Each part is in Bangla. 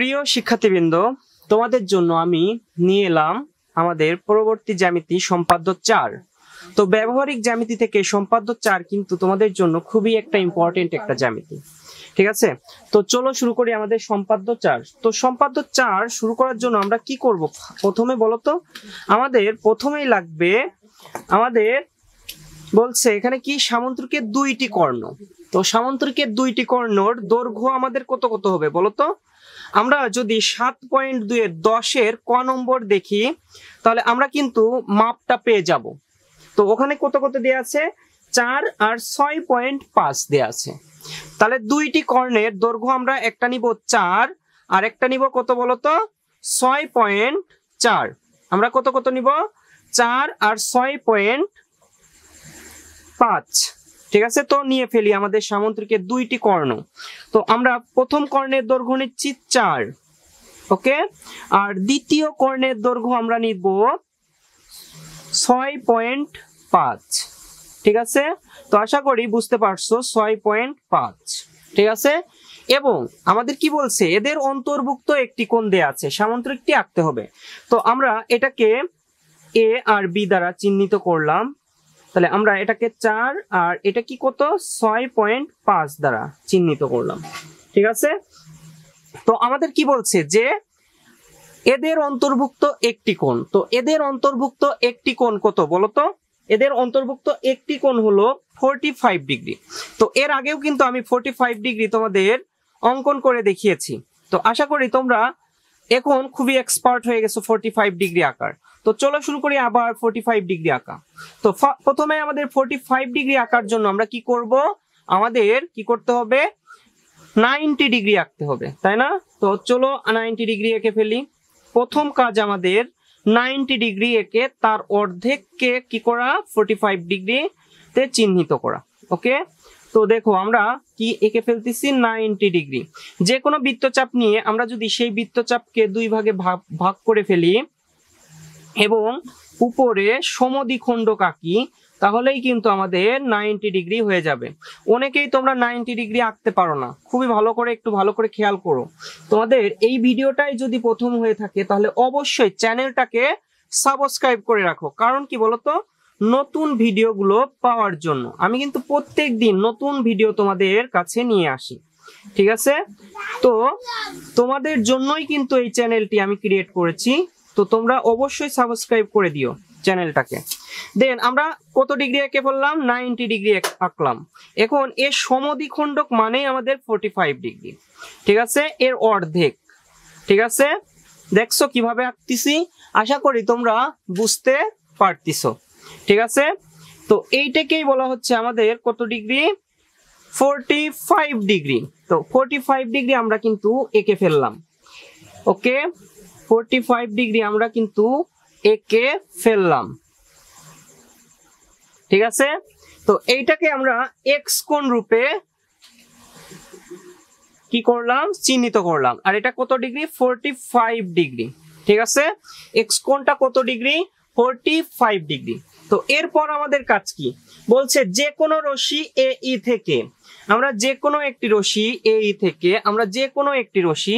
প্রিয় শিক্ষার্থীবৃন্দ, তোমাদের জন্য আমি নিয়ে এলাম আমাদের পরবর্তী জ্যামিতি সম্পাদ্য 4। তো ব্যবহারিক জ্যামিতি থেকে সম্পাদ্য 4 কিন্তু তোমাদের জন্য খুবই একটা ইম্পর্টেন্ট একটা জ্যামিতি। ঠিক আছে, তো চলো শুরু করি আমাদের সম্পাদ্য 4। তো সম্পাদ্য 4 শুরু করার জন্য আমরা কি করব? প্রথমে বলো তো, আমাদের প্রথমেই লাগবে, আমাদের বলছে এখানে কি সামন্তরিকের দুইটি কর্ণ। তো সামন্তরিকের দুইটি কর্ণর দৈর্ঘ্য আমাদের কত কত হবে বলো তো? আমরা যদি 7.2 এর 10 এর ক নম্বর দেখি, তাহলে আমরা কিন্তু মাপটা পেয়ে যাব। তো ওখানে কত কত দেয়া আছে? 4 আর 6.5 দেয়া আছে। তাহলে দুইটি কর্ণের দৈর্ঘ্য আমরা একটা নিব 4 আর একটা নিব কত বলতো? 6.4। আমরা কত কত নিব? 4 আর 6.5। ঠিক আছে, তো নিয়ে ফেলি আমাদের সামন্তরিকের দুইটি কর্ণ। তো আমরা প্রথম কর্ণের দৈর্ঘ্য নিচ্ছি 4, ওকে, আর দ্বিতীয় কর্ণের দৈর্ঘ্য আমরা নিব 6.5। ঠিক আছে, তো আশা করি বুঝতে পারছো 6.5। ঠিক আছে, এবং আমাদের কি বলছে, এদের অন্তর্ভুক্ত একটি কোণ দেয়া আছে, সামন্তরিকটি আঁকতে হবে। তো আমরা এটাকে এ আর বি দ্বারা চিহ্নিত করলাম। তাহলে আমরা এটাকে 4 আর এটা কি কত 6.5 দ্বারা চিহ্নিত করলাম। ঠিক আছে, তো আমাদের কি বলছে যে এদের অন্তর্ভুক্ত একটি কোণ। তো এদের অন্তর্ভুক্ত একটি কোণ কত বলতো? এদের অন্তর্ভুক্ত একটি কোণ হলো 45 ডিগ্রি। তো এর আগেও কিন্তু আমি 45 ডিগ্রি তোমাদের অঙ্কন করে দেখিয়েছি। তো আশা করি তোমরা এখন খুবই এক্সপার্ট হয়ে গেছো 45 ডিগ্রি আঁকার। তো চলো শুরু করি আবার 45 ডিগ্রি আঁকা। তো প্রথমে আমাদের 45 ডিগ্রি আঁকার জন্য আমরা কি করব? আমাদের কি করতে হবে? 90 ডিগ্রি আঁকতে হবে, তাই না? তো চলো 90 ডিগ্রি এঁকে ফেলি। প্রথম কাজ আমাদের 90 ডিগ্রি এঁকে তার অর্ধেককে কি করা? 45 ডিগ্রিতে চিহ্নিত করা। ওকে, তো দেখো আমরা কি এঁকে ফেলতেছি 90 ডিগ্রি। যে কোনো বৃত্তচাপ নিয়ে আমরা যদি সেই বৃত্তচাপকে দুই ভাগে ভাগ করে ফেলি এবং উপরে সমদ্বিখণ্ডক আঁকি, তাহলেই কিন্তু আমাদের 90 ডিগ্রি হয়ে যাবে। অনেকেই তোমরা 90 ডিগ্রি আঁকতে পারো না, খুবই ভালো করে একটু ভালো করে খেয়াল করো। তোমাদের এই ভিডিওটাই যদি প্রথম হয়ে থাকে তাহলে অবশ্যই চ্যানেলটাকে সাবস্ক্রাইব করে রাখো। কারণ কি বলতো, নতুন ভিডিওগুলো পাওয়ার জন্য আমি কিন্তু প্রত্যেক দিন নতুন ভিডিও তোমাদের কাছে নিয়ে আসি। ঠিক আছে, তো তোমাদের জন্যই কিন্তু এই চ্যানেলটি আমি ক্রিয়েট করেছি। তো তোমরা অবশ্যই সাবস্ক্রাইব করে দিও চ্যানেলটাকে। দেন আমরা কত ডিগ্রি এঁকে ফেললাম? 90 ডিগ্রি আঁকলাম। এখন এর সমদ্বিখণ্ডক মানেই আমাদের 45 ডিগ্রি। ঠিক আছে, এর অর্ধেক। ঠিক আছে, দেখছো কিভাবে আঁকতেছি? আশা করি তোমরা বুঝতে পারতেছো। ঠিক আছে, তো এইটাকেই বলা হচ্ছে আমাদের কত ডিগ্রি? 45 ডিগ্রি। তো 45 ডিগ্রি আমরা কিন্তু এঁকে ফেললাম। ওকে, 45 ডিগ্রি আমরা কিন্তু এঁকে ফেললাম। ঠিক আছে, তো এইটাকে আমরা এক্স কোণ রূপে কি করলাম? চিহ্নিত করলাম। আর এটা কত ডিগ্রি? 45 ডিগ্রি। ঠিক আছে, এক্স কোণটা কত ডিগ্রি? 45 ডিগ্রি। তো এরপর আমাদের কাজ কি বলছে? যে কোনো রশ্মি এ ই থেকে আমরা যে কোনো একটি রশ্মি এ ই থেকে আমরা যে কোনো একটি রশ্মি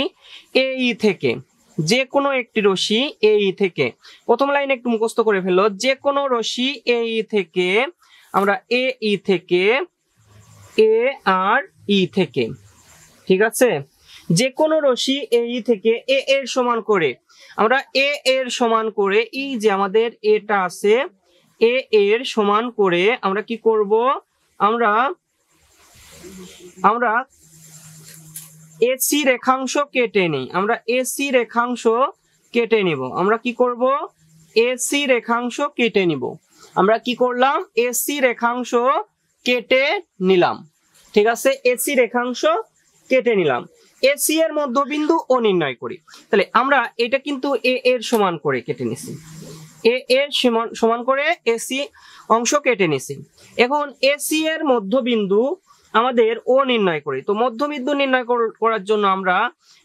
এ ই থেকে যে কোনো একটি রশ্মি এ ই থেকে প্রথম লাইন একটু মুখস্থ করে ফেলো। যে কোনো রশ্মি এ ই থেকে আমরা এ ই থেকে এ আর ই থেকে, ঠিক আছে, যে কোনো রশ্মি এ ই থেকে এ এর সমান করে আমরা এ এর সমান করে এই যে আমাদের এটা আছে এ এর সমান করে আমরা কি করব? আমরা এসি রেখাংশ কেটে নিই। আমরা এসি রেখাংশ কেটে নিব। আমরা কি করব? এসি রেখাংশ কেটে নিব। আমরা কি করলাম? এসি রেখাংশ কেটে নিলাম। ঠিক আছে, এসি রেখাংশ কেটে নিলাম। এসি এর মধ্যবিন্দু ও নির্ণয় করি। তাহলে আমরা এটা কিন্তু এ এর সমান করে কেটে নিছি, এ এর সমান করে এসি অংশ কেটে নিছি। এখন এসি এর মধ্যবিন্দু আমাদের ও নির্ণয় করি। তো মধ্যবিন্দু নির্ণয় করার জন্য আমরা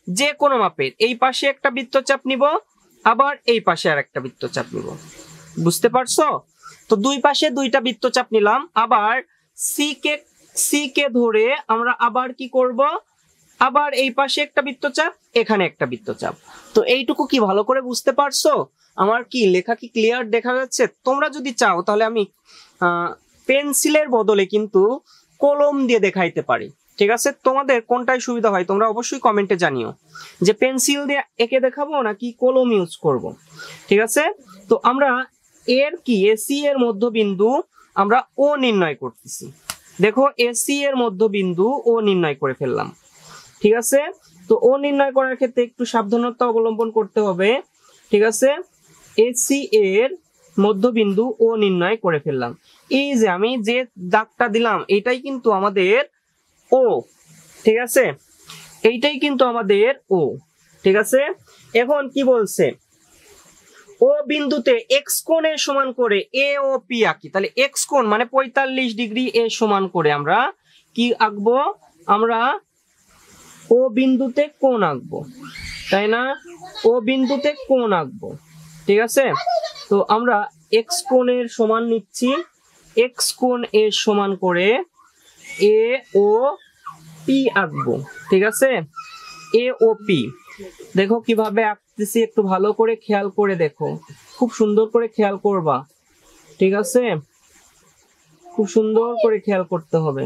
যে কোনো মাপের এই পাশে একটা বৃত্তচাপ নিব, আবার এই পাশে আর একটা বৃত্তচাপ নিব। বুঝতে পারছো? তো দুই পাশে দুইটা বৃত্তচাপ নিলাম। আবার সি কে ধরে আমরা আবার কি করব? আবার এই পাশে একটা বৃত্তচাপ, এখানে একটা বৃত্তচাপ। তো এইটুকু কি ভালো করে বুঝতে পারছো? আমার কি লেখা কি ক্লিয়ার দেখা যাচ্ছে? তোমরা যদি চাও তাহলে আমি পেন্সিলের বদলে কিন্তু কলম দিয়ে দেখাইতে পারি। ঠিক আছে, তোমাদের কোনটাই সুবিধা হয় তোমরা অবশ্যই কমেন্টে জানিও, যে পেন্সিল দিয়ে এঁকে দেখাবো নাকি কলম ইউজ করব। ঠিক আছে, তো আমরা এর কি এসি এর মধ্যবিন্দু আমরা ও নির্ণয় করতেছি। দেখো এসি এর মধ্যবিন্দু ও নির্ণয় করে ফেললাম। ঠিক আছে, তো ও নির্ণয় করার ক্ষেত্রে একটু সাবধানতা অবলম্বন করতে হবে। ঠিক আছে, এসি এর মধ্যবিন্দু ও নির্ণয় করে ফেললাম। এই যে আমি যে দাগটা দিলাম এটাই কিন্তু আমাদের ও। ঠিক আছে, এইটাই কিন্তু আমাদের ও। ঠিক আছে, এখন কি বলছে, ও বিন্দুতে এক্স কোণের সমান করে এ ও পি আঁকি। তাহলে এক্স কোণ মানে 45 ডিগ্রি এর সমান করে আমরা কি আঁকবো, আমরা ও বিন্দুতে কোণ আঁকবো, তাই না? ও বিন্দুতে কোণ আঁকবো। ঠিক আছে, তো আমরা এক্স কোণের সমান নিচ্ছি, এক্স কোণ এর সমান করে এ ও পি আঁকবো। ঠিক আছে, এ ও পি। দেখো কিভাবে আঁকতেছি, একটু ভালো করে খেয়াল করে দেখো, খুব সুন্দর করে খেয়াল করবা। ঠিক আছে, খুব সুন্দর করে খেয়াল করতে হবে,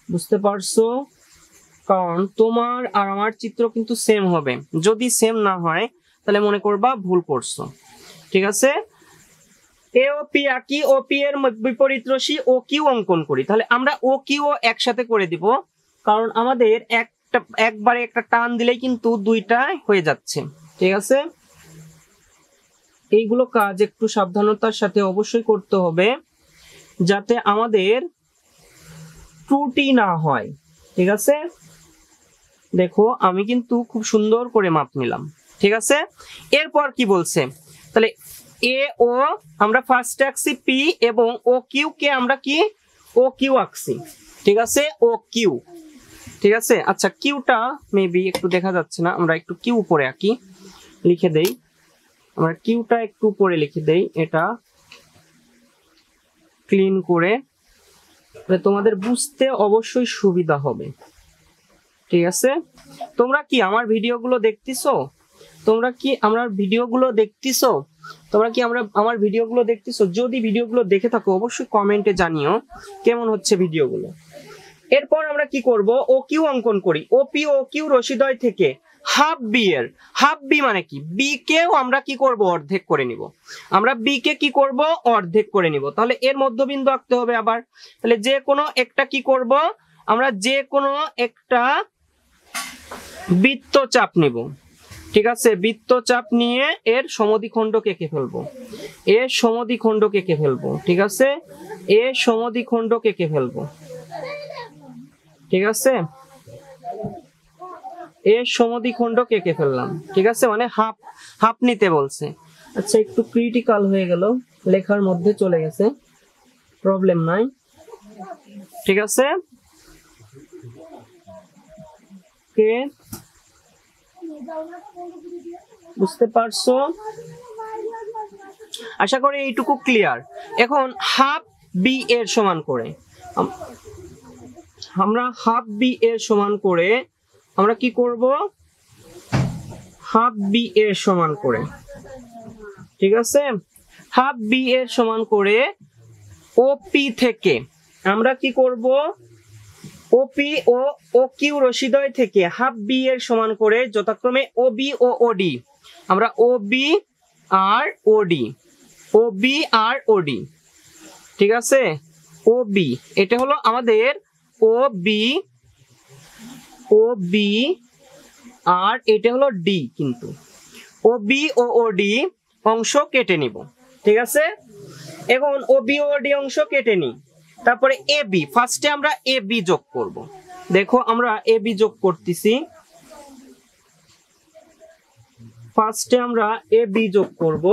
বুঝতে পারছো? কারণ তোমার আর আমার চিত্র কিন্তু সেম হবে, যদি সেম না হয় তাহলে মনে করবা ভুল করছো। ঠিক আছে, এ ও পি আঁকি, ও পি এর বিপরীত রশ্মি ও কিউ অঙ্কন করি। তাহলে আমরা ও কিউ একসাথে করে দিব, কারণ আমাদের একবারে একটা টান দিলেই কিন্তু দুইটা হয়ে যাচ্ছে। ঠিক আছে, এইগুলো কাজ একটু সাবধানতার সাথে অবশ্যই করতে হবে, যাতে আমাদের ত্রুটি না হয়। ঠিক আছে, দেখো আমি কিন্তু খুব সুন্দর করে মাপ নিলাম। ঠিক আছে, এরপর কি বলছে, তাহলে এ ও আমরা ফার্স্ট আঁকছি পি, এবং ও কিউ কে আমরা কি ও কিউ আঁকছি। ঠিক আছে, ও কিউ। ঠিক আছে, আচ্ছা কিউটা মেবি একটু দেখা যাচ্ছে না, আমরা একটু কিউ উপরে আঁকি, লিখে দেই, আমরা কিউটা একটু উপরে লিখে দেই, এটা ক্লিন করে, তোমাদের বুঝতে অবশ্যই সুবিধা হবে। ঠিক আছে, তোমরা কি আমার ভিডিওগুলো দেখতেছো? তোমরা কি আমার ভিডিওগুলো দেখতেছো? তোমরা কি আমার ভিডিওগুলো দেখতেছো? যদি ভিডিওগুলো দেখে থাকো অবশ্যই কমেন্টে জানিও কেমন হচ্ছে ভিডিওগুলো। এরপর আমরা কি করব, ও কিউ অঙ্কন করি। ওপি ও কিউ রশ্মিদ্বয় থেকে হাফ বি এর, হাফ বি মানে কি, বি কেও আমরা কি করব, অর্ধেক করে নিব। আমরা বি কে কি করব, অর্ধেক করে নিব। তাহলে এর মধ্যবিন্দু আঁকতে হবে আবার। তাহলে যে কোনো একটা কি করব, আমরা যে কোনো একটা বৃত্তচাপ নিব। ঠিক আছে, বৃত্তচাপ নিয়ে এর সমদ্বিখণ্ডক এঁকে ফেলবো, এর সমদ্বিখণ্ডক এঁকে ফেলবো। ঠিক আছে, এর সমদ্বিখণ্ডক এঁকে ফেলবো। ঠিক আছে, এর সমদ্বিখণ্ডক এঁকে ফেললাম। ঠিক আছে, মানে হাফ হাফ নিতে বলছে। আচ্ছা একটু ক্রিটিক্যাল হয়ে গেল, লেখার মধ্যে চলে গেছে, প্রবলেম নাই। ঠিক আছে, কে বুঝতে পারছো? আশা করি এইটুকু ক্লিয়ার। এখন হাফ বি এর সমান করে আমরা হাফ বি এর সমান করে আমরা কি করব, হাফ বি এর সমান করে। ঠিক আছে, হাফ বি এর সমান করে ওপি থেকে আমরা কি করব, ওপি ও ও কিউ রশ্মিদ্বয় থেকে হাফ বি এর সমান করে যথাক্রমে ও বি ও ওডি, আমরা ও বি আর ওডি, ও বি আর ওডি। ঠিক আছে, ও বি এটা হলো আমাদের ও বি, ও বি আর এটা হলো ডি, কিন্তু ও বি ও ওডি অংশ কেটে নিব। ঠিক আছে, এখন ও বি ও ডি অংশ কেটে নিই, তারপরে এ বি, ফার্স্টে আমরা এ বি যোগ করব। দেখো আমরা এ বি যোগ করতেছি, ফার্স্টে আমরা এ বি যোগ করব।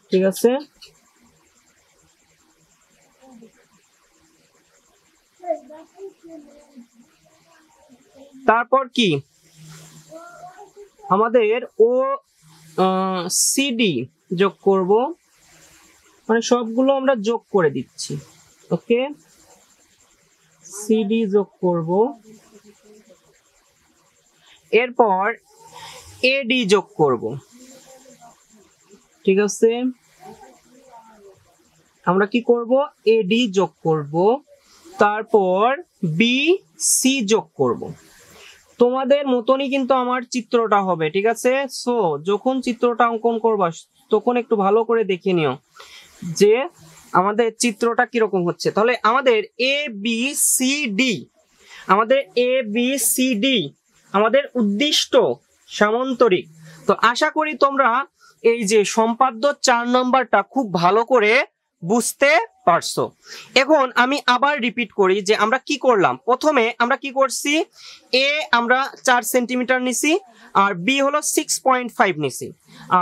ঠিক আছে, তারপর কি আমাদের ও সিডি যোগ করব, মানে সবগুলো আমরা যোগ করে দিচ্ছি। ওকে, সিডি যোগ করব, এরপর এডি যোগ করব। ঠিক আছে, আমরা কি করব, এডি যোগ করব, তারপর বি সি যোগ করব। তোমাদের মতনই কিন্তু আমার চিত্রটা হবে। ঠিক আছে, সো যখন চিত্রটা অঙ্কন করবা তখন একটু ভালো করে দেখে নিও যে আমাদের চিত্রটা কিরকম হচ্ছে। তাহলে আমাদের এ বি সি ডি, আমাদের এ বি সি ডি আমাদের উদ্দিষ্ট সামান্তরিক। তো আশা করি তোমরা এই যে সম্পাদ্য 4 নম্বরটা খুব ভালো করে বুঝতে পারছো। এখন আমি আবার রিপিট করি যে আমরা কি করলাম। প্রথমে আমরা কি করছি, এ আমরা 4 সেন্টিমিটার নিছি, আর বি হলো 6.5 নিছি।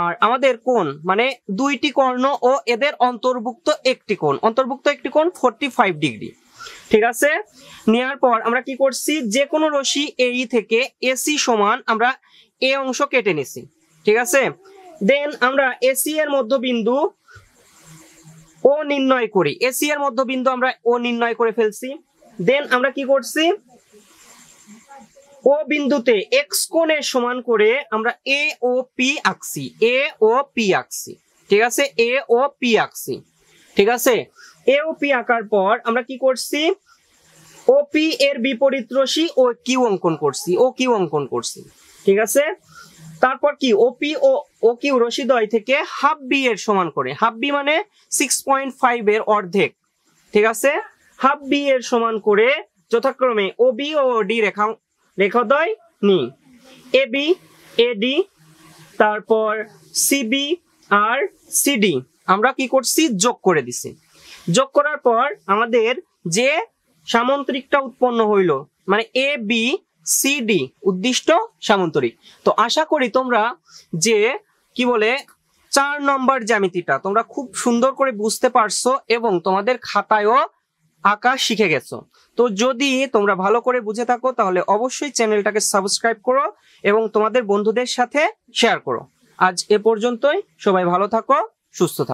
আর আমাদের কোণ মানে দুইটি কর্ণ ও এদের অন্তর্ভুক্ত একটি কোণ, অন্তর্ভুক্ত একটি কোণ 45 ডিগ্রি। ঠিক আছে, নেওয়ার পর আমরা কি করছি, যে কোনো রশ্মি এই থেকে এসি সমান আমরা এ অংশ কেটে নিছি। ঠিক আছে, দেন আমরা এসি এর মধ্যবিন্দু ও নির্ণয় করি, এসি এর মধ্যবিন্দু আমরা ও নির্ণয় করে ফেলছি। দেন আমরা কি করছি, ও বিন্দুতে এক্স কোণের সমান করে আমরা এ ও পি আঁকছি, এ ও পি আঁকছি। ঠিক আছে, এ ও পি আঁকছি। ঠিক আছে, এ ও পি আঁকার পর আমরা কি করছি, ওপি এর বিপরীত রশ্মি ও কিউ অঙ্কন করছি, ও কিউ অঙ্কন করছি। ঠিক আছে, তারপর কি ওপি ও কিউ রশ্মিদ্বয় থেকে হাফ বি এর সমান করে, হাফ বি মানে 6.5 এর অর্ধেক। ঠিক আছে, হাফ বি এর সমান করে যথাক্রমে ও বি ও ডি রেখাদ্বয় নি, এ বি এডি, তারপর সিবি আর সিডি আমরা কি করছি, যোগ করে দিছি। যোগ করার পর আমাদের যে সামান্তরিকটা উৎপন্ন হইলো মানে এ বি সি ডি উদ্দিষ্ট সামান্তরিক। তো আশা করি তোমরা যে কি বলে 4 নম্বর জ্যামিতিটা তোমরা খুব সুন্দর করে বুঝতে পারছো এবং তোমাদের খাতায়ও আঁকা শিখে গেছো। তো যদি তোমরা ভালো করে বুঝে থাকো তাহলে অবশ্যই চ্যানেলটাকে সাবস্ক্রাইব করো এবং তোমাদের বন্ধুদের সাথে শেয়ার করো। আজ এ পর্যন্তই, সবাই ভালো থাকো, সুস্থ থাকো।